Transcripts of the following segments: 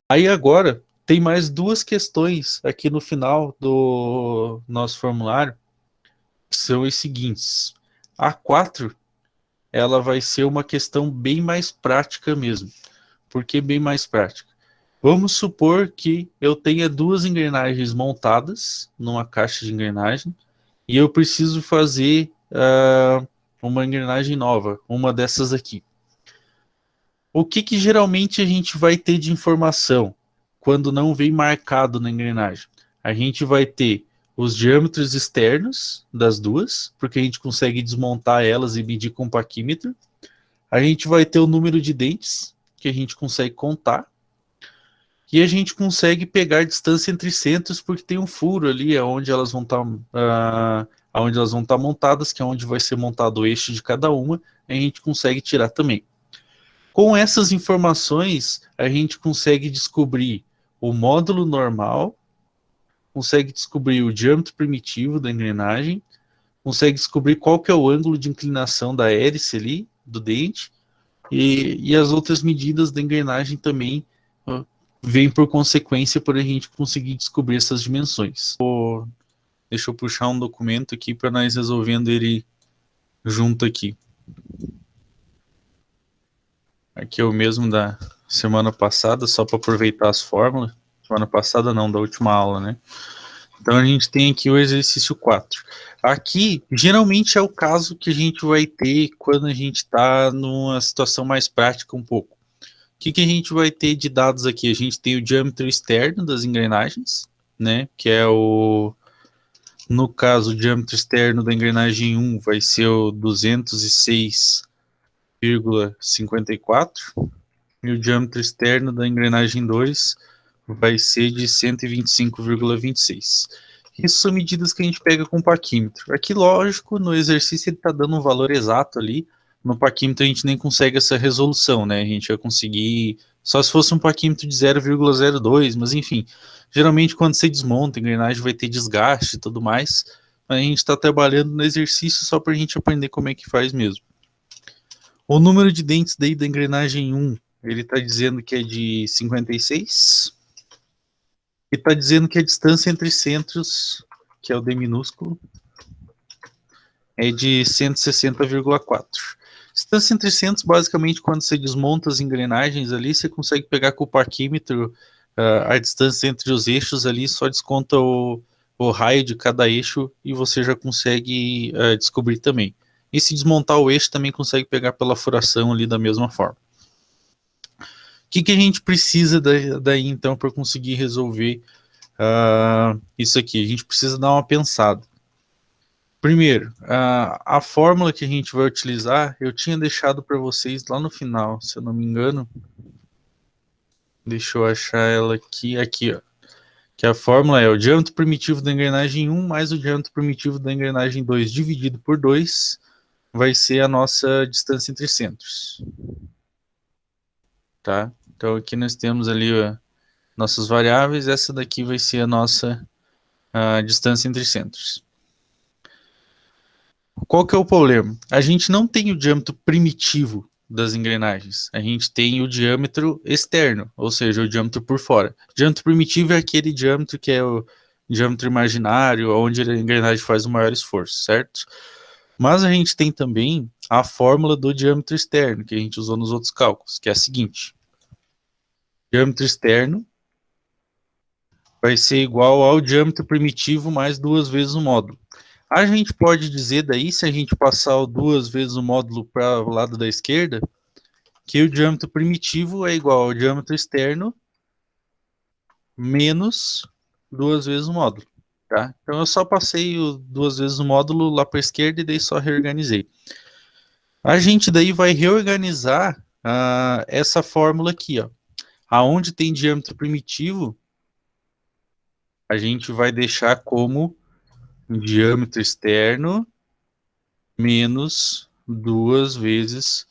Aí agora tem mais duas questões aqui no final do nosso formulário, que são os seguintes. A 4, ela vai ser uma questão bem mais prática mesmo. Por que bem mais prática? Vamos supor que eu tenha duas engrenagens montadas numa caixa de engrenagem e eu preciso fazer uma engrenagem nova, uma dessas aqui. O que geralmente a gente vai ter de informação quando não vem marcado na engrenagem? A gente vai ter os diâmetros externos das duas, porque a gente consegue desmontar elas e medir com paquímetro. A gente vai ter o número de dentes, que a gente consegue contar. E a gente consegue pegar a distância entre centros, porque tem um furo ali onde elas vão estar onde elas vão estar montadas, que é onde vai ser montado o eixo de cada uma, a gente consegue tirar também. Com essas informações, a gente consegue descobrir o módulo normal, consegue descobrir o diâmetro primitivo da engrenagem, consegue descobrir qual que é o ângulo de inclinação da hélice ali, do dente, e as outras medidas da engrenagem também vêm por consequência para a gente conseguir descobrir essas dimensões. Deixa eu puxar um documento aqui para nós resolvendo ele junto aqui. Aqui é o mesmo da semana passada, só para aproveitar as fórmulas. Semana passada não, da última aula, né? Então a gente tem aqui o exercício 4. Aqui, geralmente é o caso que a gente vai ter quando a gente está numa situação mais prática um pouco. O que a gente vai ter de dados aqui? A gente tem o diâmetro externo das engrenagens, né? Que é o... No caso, o diâmetro externo da engrenagem 1 vai ser o 206,54 e o diâmetro externo da engrenagem 2 vai ser de 125,26. Isso são medidas que a gente pega com o paquímetro. Aqui, lógico, no exercício ele está dando um valor exato ali. No paquímetro a gente nem consegue essa resolução, né? A gente vai conseguir... Só se fosse um paquímetro de 0,02, mas enfim. Geralmente quando você desmonta, a engrenagem vai ter desgaste e tudo mais. A gente está trabalhando no exercício só para a gente aprender como é que faz mesmo. O número de dentes daí da engrenagem 1, ele está dizendo que é de 56. E está dizendo que a distância entre centros, que é o D minúsculo, é de 160,4. Distância entre centros, basicamente, quando você desmonta as engrenagens ali, você consegue pegar com o parquímetro a distância entre os eixos ali, só desconta o raio de cada eixo e você já consegue descobrir também. E se desmontar o eixo, também consegue pegar pela furação ali da mesma forma. O que a gente precisa daí então para conseguir resolver isso aqui? A gente precisa dar uma pensada. Primeiro, a fórmula que a gente vai utilizar, eu tinha deixado para vocês lá no final, se eu não me engano. Deixa eu achar ela aqui, ó. Que a fórmula é o diâmetro primitivo da engrenagem 1 mais o diâmetro primitivo da engrenagem 2 dividido por 2 vai ser a nossa distância entre centros. Tá? Então aqui nós temos ali nossas variáveis, essa daqui vai ser a nossa distância entre centros. Qual que é o problema? A gente não tem o diâmetro primitivo das engrenagens, a gente tem o diâmetro externo, ou seja, o diâmetro por fora. O diâmetro primitivo é aquele diâmetro que é o diâmetro imaginário, onde a engrenagem faz o maior esforço, certo? Mas a gente tem também a fórmula do diâmetro externo, que a gente usou nos outros cálculos, que é a seguinte. Diâmetro externo vai ser igual ao diâmetro primitivo mais 2 vezes o módulo. A gente pode dizer daí, se a gente passar 2 vezes o módulo para o lado da esquerda, que o diâmetro primitivo é igual ao diâmetro externo menos 2 vezes o módulo. Tá? Então eu só passei 2 vezes o módulo lá para a esquerda e daí só reorganizei. A gente daí vai reorganizar essa fórmula aqui, ó. Aonde tem diâmetro primitivo, a gente vai deixar como diâmetro externo menos 2 vezes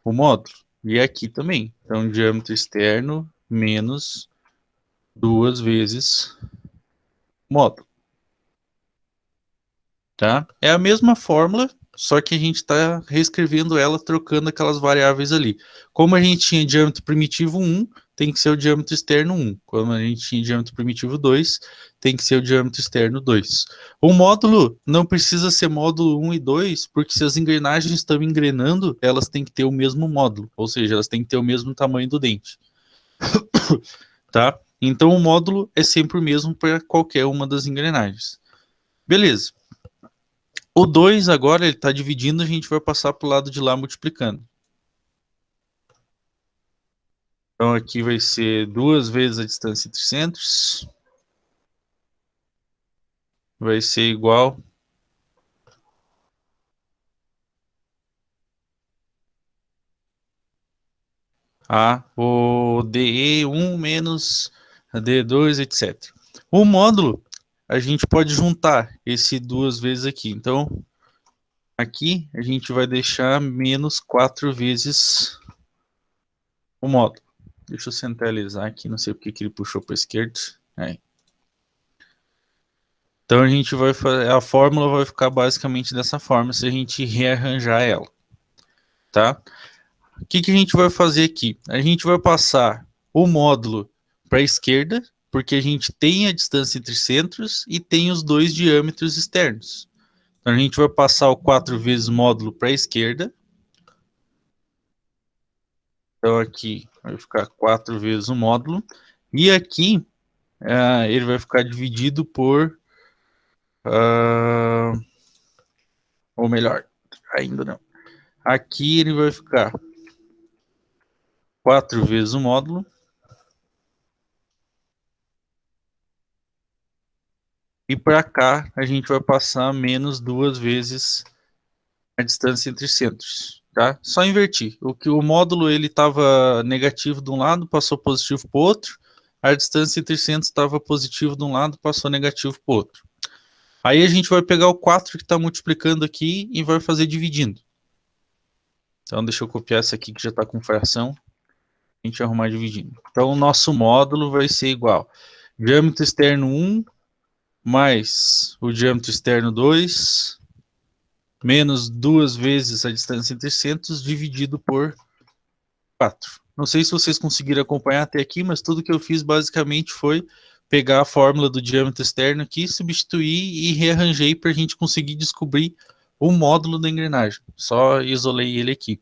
o módulo. E aqui também. Então, diâmetro externo menos 2 vezes o módulo. Tá? É a mesma fórmula, só que a gente está reescrevendo ela, trocando aquelas variáveis ali. Como a gente tinha diâmetro primitivo 1, tem que ser o diâmetro externo 1. Quando a gente tinha diâmetro primitivo 2, tem que ser o diâmetro externo 2. O módulo não precisa ser módulo 1 e 2, porque se as engrenagens estão engrenando, elas têm que ter o mesmo módulo, ou seja, elas têm que ter o mesmo tamanho do dente. Tá? Então o módulo é sempre o mesmo para qualquer uma das engrenagens. Beleza. O 2 agora ele está dividindo, a gente vai passar para o lado de lá multiplicando. Então aqui vai ser 2 vezes a distância entre centros. Vai ser igual a o DE1 menos a DE2, etc. O módulo, a gente pode juntar esse 2 vezes aqui. Então, aqui a gente vai deixar menos 4 vezes o módulo. Deixa eu centralizar aqui, não sei porque que ele puxou para a esquerda. Aí. Então a gente vai fazer, a fórmula vai ficar basicamente dessa forma se a gente rearranjar ela, tá? O que a gente vai fazer aqui? A gente vai passar o módulo para a esquerda, porque a gente tem a distância entre centros e tem os dois diâmetros externos. Então a gente vai passar o 4 vezes módulo para a esquerda. Então aqui vai ficar 4 vezes o módulo. E aqui ele vai ficar dividido por... ou melhor, ainda não. Aqui ele vai ficar 4 vezes o módulo. E para cá a gente vai passar menos 2 vezes a distância entre centros, tá? Só invertir. O módulo ele estava negativo de um lado, passou positivo para o outro. A distância entre centros estava positivo de um lado, passou negativo para o outro. Aí a gente vai pegar o 4 que está multiplicando aqui e vai fazer dividindo. Então deixa eu copiar essa aqui que já está com fração. A gente arrumar dividindo. Então o nosso módulo vai ser igual diâmetro externo 1 mais o diâmetro externo 2 menos 2 vezes a distância entre centros dividido por 4. Não sei se vocês conseguiram acompanhar até aqui, mas tudo que eu fiz basicamente foi pegar a fórmula do diâmetro externo aqui, substituir e rearranjei para a gente conseguir descobrir o módulo da engrenagem. Só isolei ele aqui.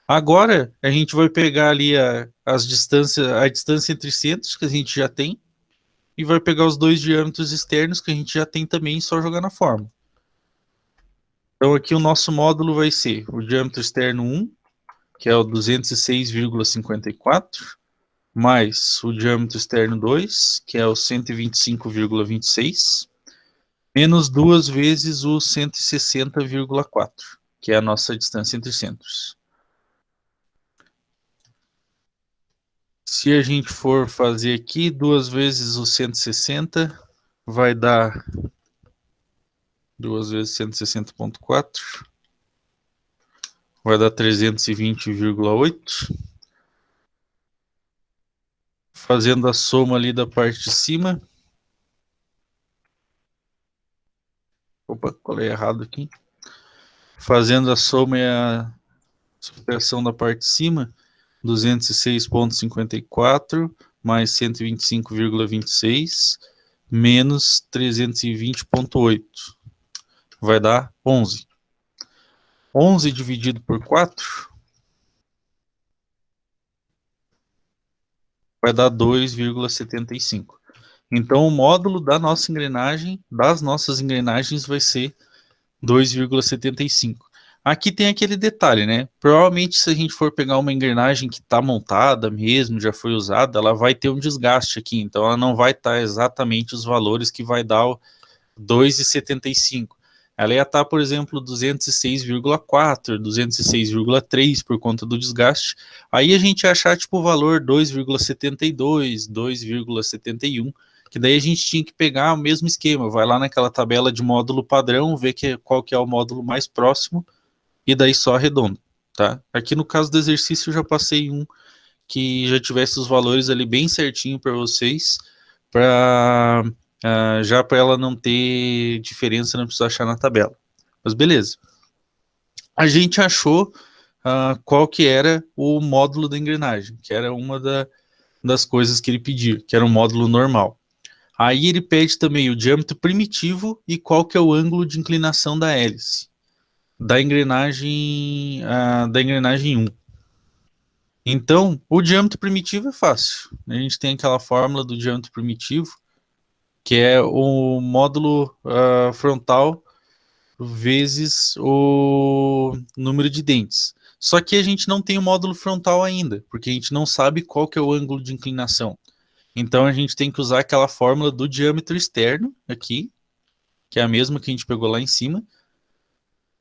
Agora a gente vai pegar ali a distância entre centros que a gente já tem e vai pegar os dois diâmetros externos que a gente já tem também e só jogar na fórmula. Então aqui o nosso módulo vai ser o diâmetro externo 1, que é o 206,54, mais o diâmetro externo 2, que é o 125,26, menos 2 vezes o 160,4, que é a nossa distância entre centros. Se a gente for fazer aqui 2 vezes o 160, vai dar 2 vezes 160,4, vai dar 320,8. Fazendo a soma ali da parte de cima. Opa, colei errado aqui. Fazendo a soma e a subtração da parte de cima, 206,54 mais 125,26 menos 320,8. Vai dar 11. 11 dividido por 4 vai dar 2,75. Então o módulo da nossa engrenagem, das nossas engrenagens, vai ser 2,75. Aqui tem aquele detalhe, né? Provavelmente se a gente for pegar uma engrenagem que está montada mesmo, já foi usada, ela vai ter um desgaste aqui, então ela não vai estar exatamente os valores que vai dar o 2,75. Ela ia estar, por exemplo, 206,4, 206,3 por conta do desgaste. Aí a gente ia achar tipo o valor 2,72, 2,71, que daí a gente tinha que pegar o mesmo esquema, vai lá naquela tabela de módulo padrão, ver qual que é o módulo mais próximo, e daí só arredonda, tá? Aqui no caso do exercício eu já passei um que já tivesse os valores ali bem certinho para vocês, para já para ela não ter diferença, não precisa achar na tabela. Mas beleza. A gente achou qual que era o módulo da engrenagem, que era uma das coisas que ele pedia, que era um módulo normal. Aí ele pede também o diâmetro primitivo e qual que é o ângulo de inclinação da hélice, da engrenagem 1. Então, o diâmetro primitivo é fácil. A gente tem aquela fórmula do diâmetro primitivo, que é o módulo frontal vezes o número de dentes. Só que a gente não tem o módulo frontal ainda, porque a gente não sabe qual que é o ângulo de inclinação. Então a gente tem que usar aquela fórmula do diâmetro externo aqui, que é a mesma que a gente pegou lá em cima,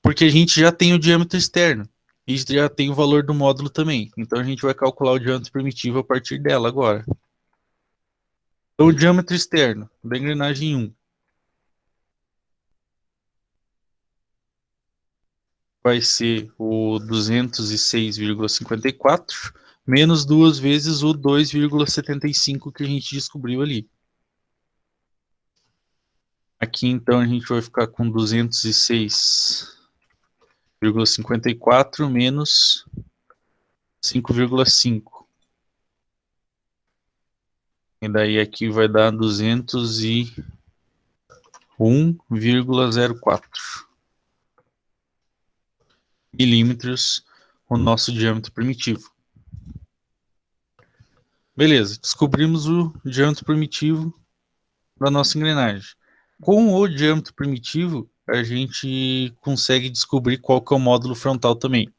porque a gente já tem o diâmetro externo e já tem o valor do módulo também. Então a gente vai calcular o diâmetro primitivo a partir dela agora. Então, o diâmetro externo da engrenagem 1 vai ser o 206,54 menos 2 vezes o 2,75 que a gente descobriu ali. Aqui então a gente vai ficar com 206,54 menos 5,5. E daí aqui vai dar 201,04 milímetros o nosso diâmetro primitivo. Beleza, descobrimos o diâmetro primitivo da nossa engrenagem. Com o diâmetro primitivo, a gente consegue descobrir qual que é o módulo frontal também.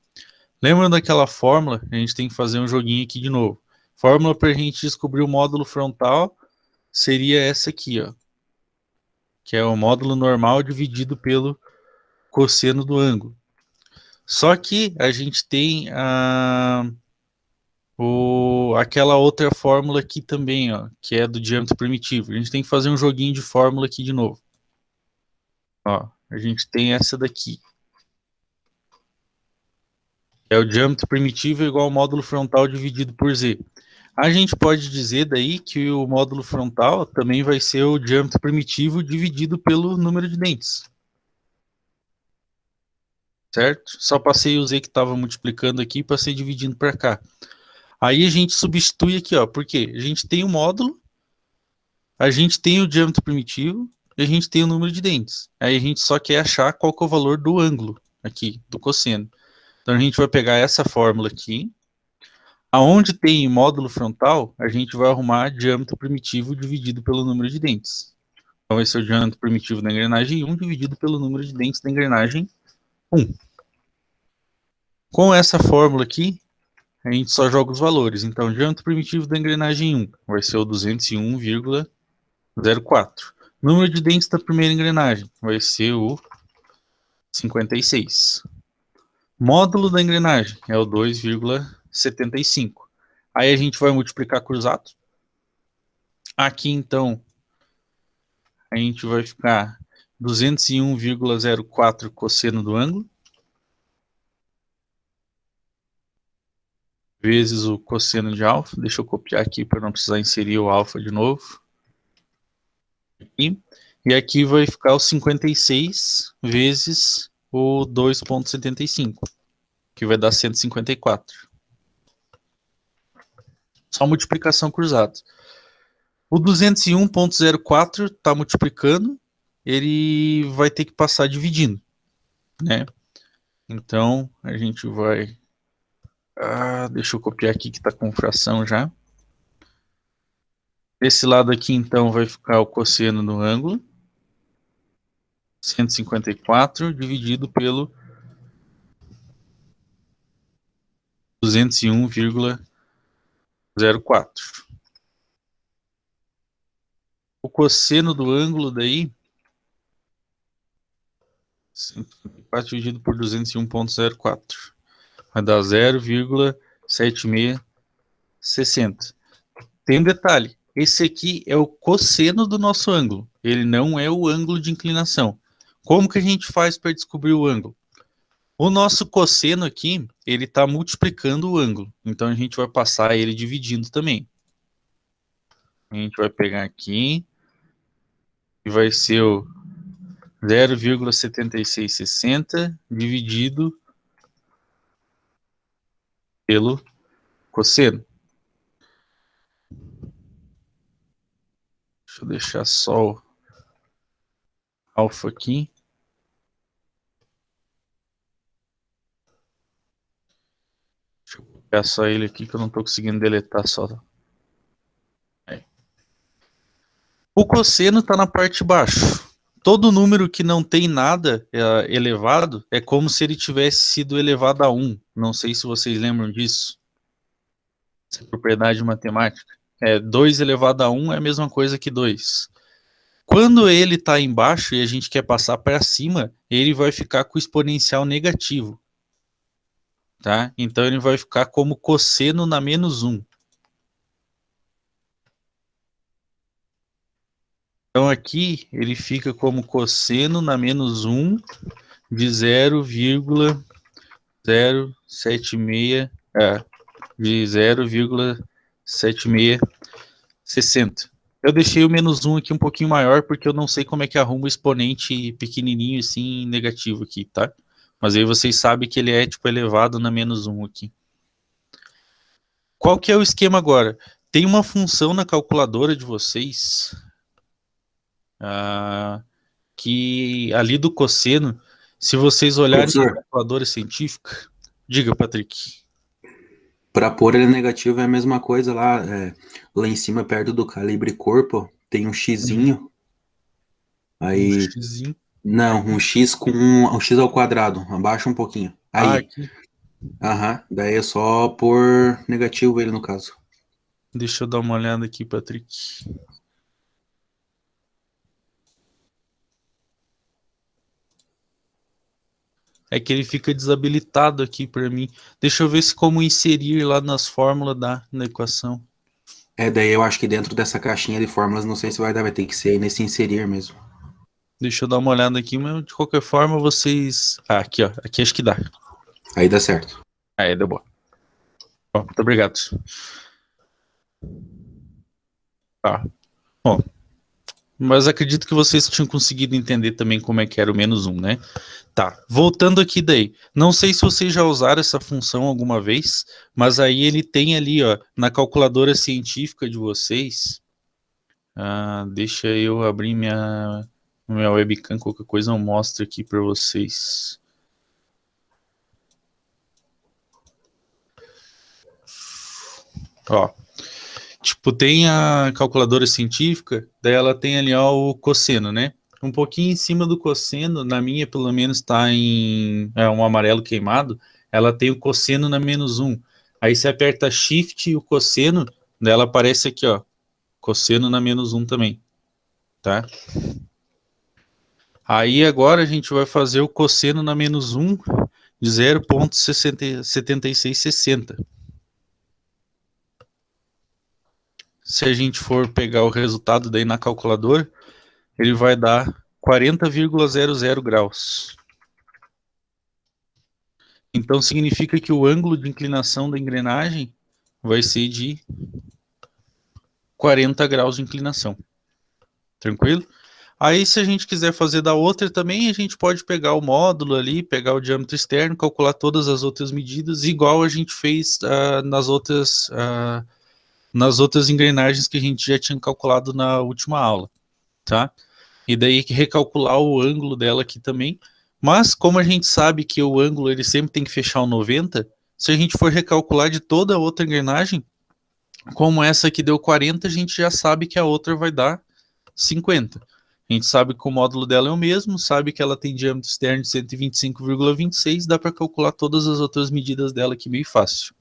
Lembra daquela fórmula? A gente tem que fazer um joguinho aqui de novo. Fórmula para a gente descobrir o módulo frontal seria essa aqui, ó, que é o módulo normal dividido pelo cosseno do ângulo. Só que a gente tem aquela outra fórmula aqui também, ó, que é do diâmetro primitivo. A gente tem que fazer um joguinho de fórmula aqui de novo. Ó, a gente tem essa daqui. É o diâmetro primitivo igual ao módulo frontal dividido por z. A gente pode dizer daí que o módulo frontal também vai ser o diâmetro primitivo dividido pelo número de dentes. Certo? Só passei o z que estava multiplicando aqui e passei dividindo para cá. Aí a gente substitui aqui, ó, porque a gente tem o módulo, a gente tem o diâmetro primitivo e a gente tem o número de dentes. Aí a gente só quer achar qual que é o valor do ângulo aqui, do cosseno. Então a gente vai pegar essa fórmula aqui. Aonde tem módulo frontal, a gente vai arrumar diâmetro primitivo dividido pelo número de dentes. Então vai ser o diâmetro primitivo da engrenagem 1 dividido pelo número de dentes da engrenagem 1. Com essa fórmula aqui, a gente só joga os valores. Então, o diâmetro primitivo da engrenagem 1 vai ser o 201,04. Número de dentes da primeira engrenagem vai ser o 56. Módulo da engrenagem é o 2,75. Aí a gente vai multiplicar cruzado. Aqui, então, a gente vai ficar 201,04 cosseno do ângulo vezes o cosseno de alfa. Deixa eu copiar aqui para não precisar inserir o alfa de novo. E aqui vai ficar o 56 vezes o 2,75, que vai dar 154. Só multiplicação cruzada. O 201,04 está multiplicando, ele vai ter que passar dividindo, né? Então, a gente vai... deixa eu copiar aqui que está com fração já. Desse lado aqui, então, vai ficar o cosseno do ângulo. 154 dividido pelo 201,04. O cosseno do ângulo daí, 154 dividido por 201,04. Vai dar 0,7660. Tem um detalhe, esse aqui é o cosseno do nosso ângulo, ele não é o ângulo de inclinação. Como que a gente faz para descobrir o ângulo? O nosso cosseno aqui, ele está multiplicando o ângulo, então a gente vai passar ele dividindo também. A gente vai pegar aqui e vai ser o 0,7660 dividido pelo cosseno. Deixa eu deixar só o alfa aqui. Deixa eu pegar só ele aqui que eu não estou conseguindo deletar só. O cosseno está na parte de baixo. Todo número que não tem nada elevado é como se ele tivesse sido elevado a 1. Não sei se vocês lembram disso. Essa propriedade matemática. 2 elevado a 1 é a mesma coisa que 2. Quando ele está embaixo e a gente quer passar para cima, ele vai ficar com o exponencial negativo. Tá? Então ele vai ficar como cosseno na menos 1. Então aqui ele fica como cosseno na menos 1 de 0,076, de 0,7660. Eu deixei o menos 1 aqui um pouquinho maior porque eu não sei como é que arruma o exponente pequenininho assim negativo aqui, tá? Mas aí vocês sabem que ele é tipo elevado na menos 1 aqui. Qual que é o esquema agora? Tem uma função na calculadora de vocês que ali do cosseno, se vocês olharem na calculadora científica, diga, Patrick. Para pôr ele negativo é a mesma coisa lá, lá em cima, perto do calibre corpo, tem um xizinho. Aí, xizinho. não, um x com um x ao quadrado, abaixa um pouquinho. Aí, aqui. Daí é só pôr negativo ele no caso. Deixa eu dar uma olhada aqui, Patrick. É que ele fica desabilitado aqui para mim. Deixa eu ver se como inserir lá nas fórmulas na equação. Daí eu acho que dentro dessa caixinha de fórmulas, não sei se vai dar, vai ter que ser nesse inserir mesmo. Deixa eu dar uma olhada aqui, mas de qualquer forma vocês... aqui ó, aqui acho que dá. Aí dá certo. Aí, deu boa. Muito obrigado. Bom, mas acredito que vocês tinham conseguido entender também como é que era o menos 1, né? Tá, voltando aqui daí. Não sei se vocês já usaram essa função alguma vez, mas aí ele tem ali, ó, na calculadora científica de vocês. Deixa eu abrir minha webcam, qualquer coisa eu mostro aqui para vocês. Ó, tipo, tem a calculadora científica, daí ela tem ali ó, o cosseno, né? Um pouquinho em cima do cosseno, na minha pelo menos está em um amarelo queimado, ela tem o cosseno na menos 1. Aí você aperta Shift e o cosseno, daí ela aparece aqui, ó, cosseno na menos 1 também, tá? Aí agora a gente vai fazer o cosseno na menos 1 de 0,7660. Se a gente for pegar o resultado daí na calculadora, ele vai dar 40,00 graus. Então significa que o ângulo de inclinação da engrenagem vai ser de 40 graus de inclinação. Tranquilo? Aí se a gente quiser fazer da outra também, a gente pode pegar o módulo ali, pegar o diâmetro externo, calcular todas as outras medidas, igual a gente fez nas outras engrenagens que a gente já tinha calculado na última aula, tá? E daí que recalcular o ângulo dela aqui também. Mas como a gente sabe que o ângulo ele sempre tem que fechar o 90, se a gente for recalcular de toda a outra engrenagem, como essa aqui deu 40, a gente já sabe que a outra vai dar 50. A gente sabe que o módulo dela é o mesmo, sabe que ela tem diâmetro externo de 125,26, dá para calcular todas as outras medidas dela aqui meio fácil.